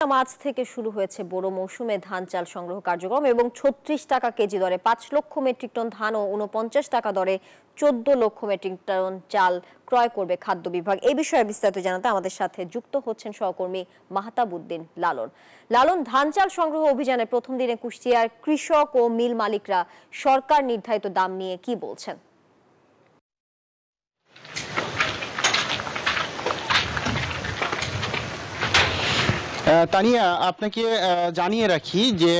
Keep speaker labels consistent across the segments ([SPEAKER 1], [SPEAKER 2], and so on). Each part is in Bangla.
[SPEAKER 1] মার্চ থেকে শুরু হয়েছে বোরো মৌসুমে ধান চাল সংগ্রহ কার্যক্রম এবং ৩৬ টাকা কেজি দরে ৫ লক্ষ মেট্রিক টন ধান ও ৪৯ টাকা দরে ১৪ লক্ষ মেট্রিক টন চাল ক্রয় করবে খাদ্য বিভাগ। এই বিষয়ে বিস্তারিত জানাতে আমাদের সাথে যুক্ত হচ্ছেন সহকর্মী মাহতাব উদ্দিন লালন। লালন, ধান চাল সংগ্রহ অভিযানের প্রথম দিনে কুষ্টিয়ার কৃষক ও মিল মালিকরা সরকার নির্ধারিত দাম নিয়ে কি বলছেন?
[SPEAKER 2] তানিয়া, আপনাকে জানিয়ে রাখি যে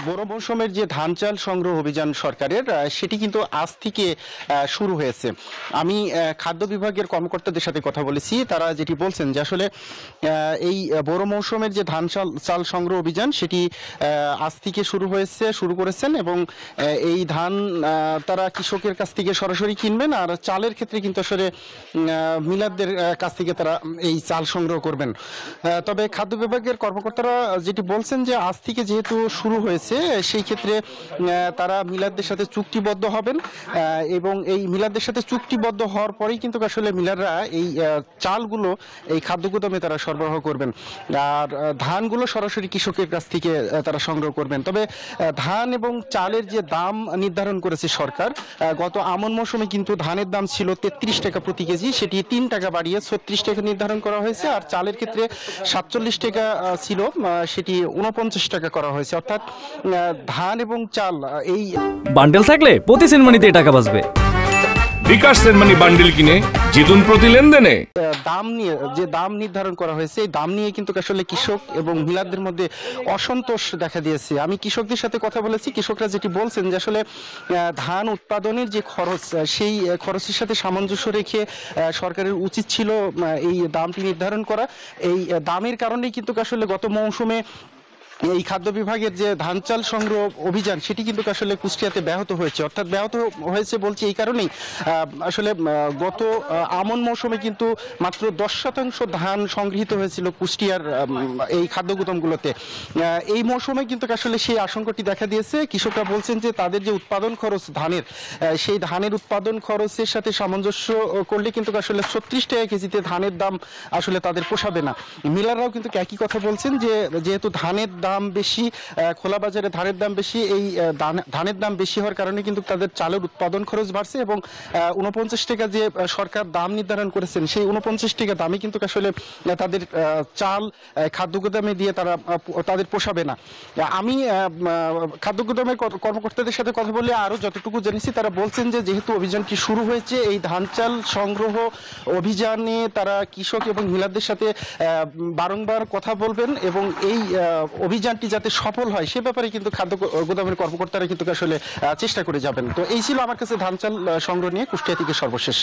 [SPEAKER 2] বোরো মৌসুমের যে ধান চাল সংগ্রহ অভিযান সরকারের সেটি কিন্তু আজ থেকে শুরু হয়েছে। আমি খাদ্য বিভাগের কর্মকর্তাদের সাথে কথা বলেছি, তারা যেটি বলছেন যে আসলে এই বোরো মৌসুমের যে ধান চাল সংগ্রহ অভিযান সেটি আজ থেকে শুরু করেছেন এবং এই ধান তারা কৃষকের কাছ থেকে সরাসরি কিনবেন, আর চালের ক্ষেত্রে কিন্তু আসলে মিলারদের কাছ থেকে তারা এই চাল সংগ্রহ করবেন। তবে খাদ্য বিভাগের কর্মকর্তারা যেটি বলছেন যে আজ থেকে যেহেতু শুরু হয়েছে সেই ক্ষেত্রে তারা মিলারদের সাথে চুক্তিবদ্ধ হবেন এবং এই মিলারদের সাথে চুক্তিবদ্ধ হওয়ার পরেই কিন্তু আসলে মিলাররা এই চালগুলো এই খাদ্য গুদামে তারা সরবরাহ করবেন, আর ধানগুলো সরাসরি কৃষকের কাছ থেকে তারা সংগ্রহ করবেন। তবে ধান এবং চালের যে দাম নির্ধারণ করেছে সরকার, গত আমন মৌসুমে কিন্তু ধানের দাম ছিল ৩৩ টাকা প্রতি কেজি, সেটি ৩ টাকা বাড়িয়ে ৩৬ টাকা নির্ধারণ করা হয়েছে, আর চালের ক্ষেত্রে ৪৭ টাকা ছিল, সেটি ৪৯ টাকা করা হয়েছে। অর্থাৎ ধান এবং চাল এই
[SPEAKER 3] বান্ডেল থাকলে প্রতি সেনমানিতে টাকা বাঁচবে।
[SPEAKER 4] বিকাশ সেনমানি বান্ডেল কিনে জিতুন প্রতি লেনদেনে।
[SPEAKER 2] দাম নিয়ে যে দাম নির্ধারণ করা হয়েছে এই দাম নিয়ে কিন্তু আসলে কৃষক এবং মিলারদের মধ্যে অসন্তোষ দেখা দিয়েছে। আমি কৃষকদের সাথে কথা বলেছি, কৃষকরা যেটি বলছেন যে আসলে ধান উৎপাদনের যে খরচ সেই খরচের সাথে সামঞ্জস্য রেখে সরকারের উচিত ছিল এই দামটি নির্ধারণ করা। এই দামের কারণেই কিন্তু আসলে গত মৌসুমে এই খাদ্য বিভাগের যে ধান চাল সংগ্রহ অভিযান সেটি কিন্তু আসলে কুষ্টিয়াতে ব্যাহত হয়েছে। অর্থাৎ ব্যাহত হয়েছে বলছি এই কারণেই, আসলে গত আমন মৌসুমে কিন্তু মাত্র 10% ধান সংগৃহীত হয়েছিল কুষ্টিয়ার এই খাদ্য গুদামগুলোতে। এই মৌসুমে কিন্তু আসলে সেই আশঙ্কাটি দেখা দিয়েছে। কৃষকরা বলছেন যে তাদের যে উৎপাদন খরচ ধানের, সেই ধানের উৎপাদন খরচের সাথে সামঞ্জস্য করলে কিন্তু আসলে ৩৬ টাকা কেজিতে ধানের দাম আসলে তাদের পোষাবে না। মিলাররাও কিন্তু একই কথা বলছেন যে যেহেতু ধানের দাম বেশি, খোলা বাজারে ধানের দাম বেশি, এই ধানের দাম বেশি হওয়ার কারণে কিন্তু তাদের চালের উৎপাদন খরচ বাড়ছে এবং ৪৯ টাকা যে সরকার দাম নির্ধারণ করেছেন সেই ৪৯ টাকা দামে কিন্তু আসলে তাদের চাল খাদ্য গুদামে দিয়ে তাদের পোষাবে না। আমি খাদ্য গুদামের কর্মকর্তাদের সাথে কথা বলে আরো যতটুকু জেনেছি, তারা বলছেন যে যেহেতু অভিযানটি শুরু হয়েছে এই ধান চাল সংগ্রহ অভিযানে তারা কৃষক এবং মিলারদের সাথে বারংবার কথা বলবেন এবং এই অভিযানটি যাতে সফল হয় সে ব্যাপারে কিন্তু খাদ্য গুদামের কর্মকর্তারা কিন্তু আসলে চেষ্টা করে যাবেন। তো এই ছিল আমার কাছে ধান চাল সংগ্রহ নিয়ে কুষ্টিয়া থেকে সর্বশেষ।